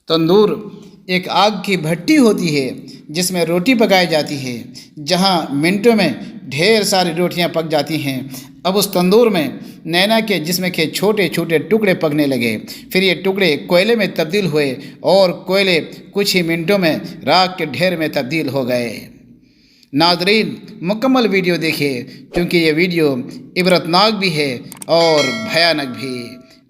تندور ایک آگ کی بھٹی ہوتی ہے جس میں روٹی پکائی جاتی ہے، جہاں منٹوں میں ڈھیر ساری روٹیاں پک جاتی ہیں۔ اب اس تندور میں نینا کے جسم کے چھوٹے چھوٹے ٹکڑے پکنے لگے۔ پھر یہ ٹکڑے کوئلے میں تبدیل ہوئے اور کوئلے کچھ ہی منٹوں میں راکھ کے ڈھیر میں تبدیل ہو گئے۔ ناظرین، مکمل ویڈیو دیکھیے کیونکہ یہ ویڈیو عبرتناک بھی ہے اور بھیانک بھی۔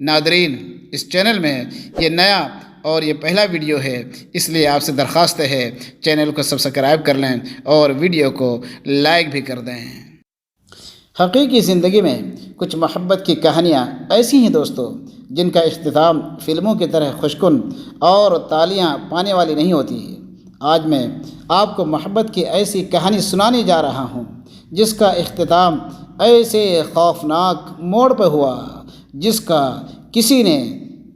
ناظرین، اس چینل میں یہ نیا اور یہ پہلا ویڈیو ہے، اس لیے آپ سے درخواست ہے چینل کو سبسکرائب کر لیں اور ویڈیو کو لائک بھی کر دیں۔ حقیقی زندگی میں کچھ محبت کی کہانیاں ایسی ہیں دوستو، جن کا اختتام فلموں کی طرح خوشکن اور تالیاں پانے والی نہیں ہوتی۔ آج میں آپ کو محبت کی ایسی کہانی سنانے جا رہا ہوں جس کا اختتام ایسے خوفناک موڑ پہ ہوا جس کا کسی نے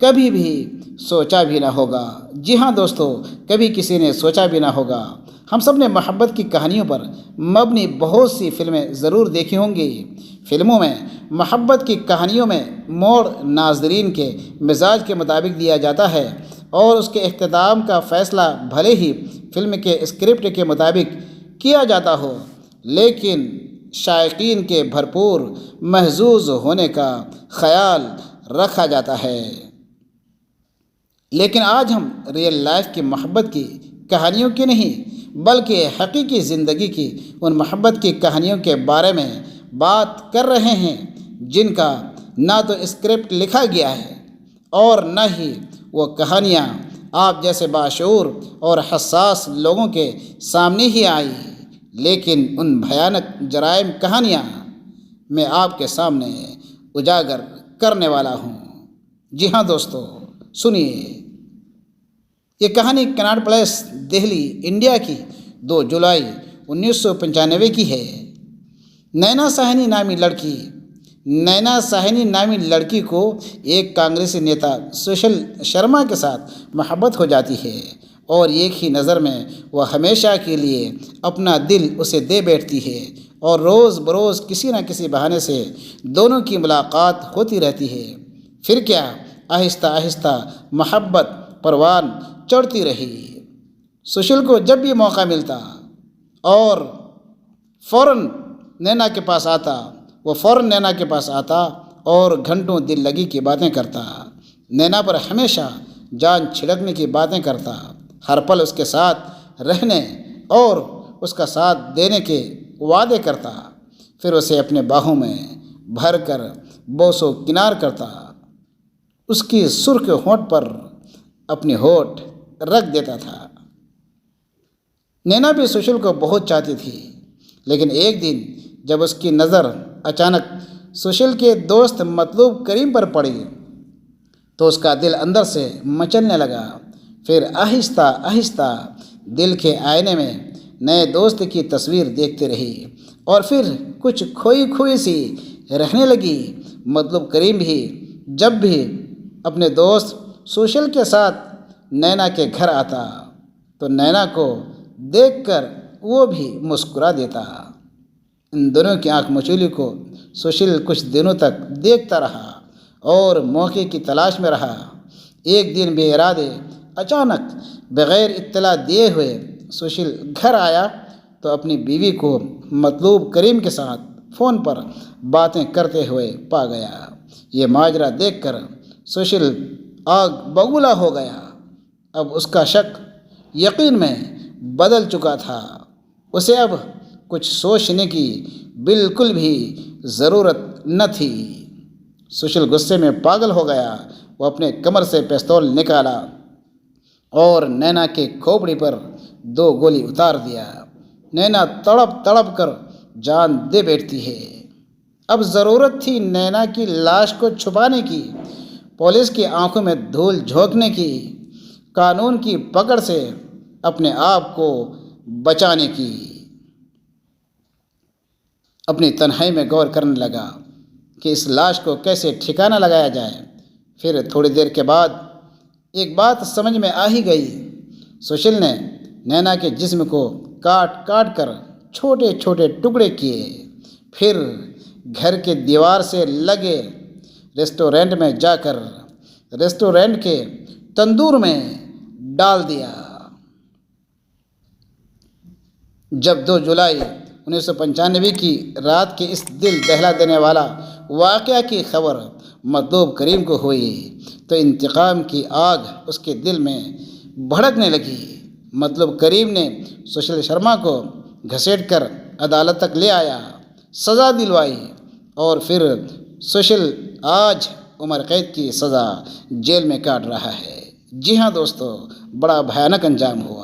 کبھی بھی سوچا بھی نہ ہوگا۔ جی ہاں دوستو، کبھی کسی نے سوچا بھی نہ ہوگا۔ ہم سب نے محبت کی کہانیوں پر مبنی بہت سی فلمیں ضرور دیکھی ہوں گی۔ فلموں میں محبت کی کہانیوں میں موڑ ناظرین کے مزاج کے مطابق دیا جاتا ہے اور اس کے اختتام کا فیصلہ بھلے ہی فلم کے اسکرپٹ کے مطابق کیا جاتا ہو، لیکن شائقین کے بھرپور محظوظ ہونے کا خیال رکھا جاتا ہے۔ لیکن آج ہم ریئل لائف کی محبت کی کہانیوں کی نہیں بلکہ حقیقی زندگی کی ان محبت کی کہانیوں کے بارے میں بات کر رہے ہیں جن کا نہ تو اسکرپٹ لکھا گیا ہے اور نہ ہی وہ کہانیاں آپ جیسے باشعور اور حساس لوگوں کے سامنے ہی آئی، لیکن ان بھیانک جرائم کہانیاں میں آپ کے سامنے اجاگر کرنے والا ہوں۔ جی ہاں دوستو، سنیے۔ یہ کہانی کناٹ پلیس، دہلی، انڈیا کی 2 جولائی 1995 کی ہے۔ نینا ساہنی نامی لڑکی کو ایک کانگریسی نیتا سشیل شرما کے ساتھ محبت ہو جاتی ہے اور ایک ہی نظر میں وہ ہمیشہ کے لیے اپنا دل اسے دے بیٹھتی ہے اور روز بروز کسی نہ کسی بہانے سے دونوں کی ملاقات ہوتی رہتی ہے۔ پھر کیا آہستہ آہستہ محبت پروان چڑھتی رہی۔ سشیل کو جب بھی موقع ملتا اور فوراً نینا کے پاس آتا اور گھنٹوں دل لگی کی باتیں کرتا، نینا پر ہمیشہ جان چھڑکنے کی باتیں کرتا، ہر پل اس کے ساتھ رہنے اور اس کا ساتھ دینے کے وعدے کرتا، پھر اسے اپنے باہوں میں بھر کر بوس و کنار کرتا، اس کی سرخ ہونٹ پر اپنی ہونٹ رکھ دیتا تھا۔ نینا بھی سشیل کو بہت چاہتی تھی، لیکن ایک دن جب اس کی نظر اچانک سشیل کے دوست مطلوب کریم پر پڑی تو اس کا دل اندر سے مچلنے لگا۔ پھر آہستہ آہستہ دل کے آئینے میں نئے دوست کی تصویر دیکھتی رہی اور پھر کچھ کھوئی سی رہنے لگی۔ مطلوب کریم بھی جب بھی اپنے دوست سشیل کے ساتھ نینا کے گھر آتا تو نینا کو دیکھ کر وہ بھی مسکرا دیتا۔ ان دونوں کی آنکھ مچولی کو سشیل کچھ دنوں تک دیکھتا رہا اور موقع کی تلاش میں رہا۔ ایک دن بے ارادے اچانک بغیر اطلاع دیے ہوئے سشیل گھر آیا تو اپنی بیوی کو مطلوب کریم کے ساتھ فون پر باتیں کرتے ہوئے پا گیا۔ یہ ماجرا دیکھ کر سشیل آگ بگولا ہو گیا۔ اب اس کا شک یقین میں بدل چکا تھا۔ اسے اب کچھ سوچنے کی بالکل بھی ضرورت نہ تھی۔ سشیل غصے میں پاگل ہو گیا۔ وہ اپنے کمر سے پستول نکالا اور نینا کے کھوپڑی پر 2 گولی اتار دیا۔ نینا تڑپ تڑپ کر جان دے بیٹھتی ہے۔ اب ضرورت تھی نینا کی لاش کو چھپانے کی، پولیس کی آنکھوں میں دھول جھونکنے کی، قانون کی پکڑ سے اپنے آپ کو بچانے کی۔ اپنی تنہائی میں غور کرنے لگا کہ اس لاش کو کیسے ٹھکانہ لگایا جائے۔ پھر تھوڑی دیر کے بعد ایک بات سمجھ میں آ ہی گئی۔ سشیل نے نینا کے جسم کو کاٹ کاٹ کر چھوٹے چھوٹے ٹکڑے کیے، پھر گھر کے دیوار سے لگے ریسٹورینٹ میں جا کر ریسٹورینٹ کے تندور میں ڈال دیا۔ جب 2 جولائی 1995 کی رات کے اس دل دہلا دینے والا واقعہ کی خبر مطلوب کریم کو ہوئی تو انتقام کی آگ اس کے دل میں بھڑکنے لگی۔ مطلوب کریم نے سشیل شرما کو گھسیٹ کر عدالت تک لے آیا، سزا دلوائی اور پھر سشیل آج عمر قید کی سزا جیل میں کاٹ رہا ہے۔ جی ہاں دوستو، بڑا بھیانک انجام ہوا۔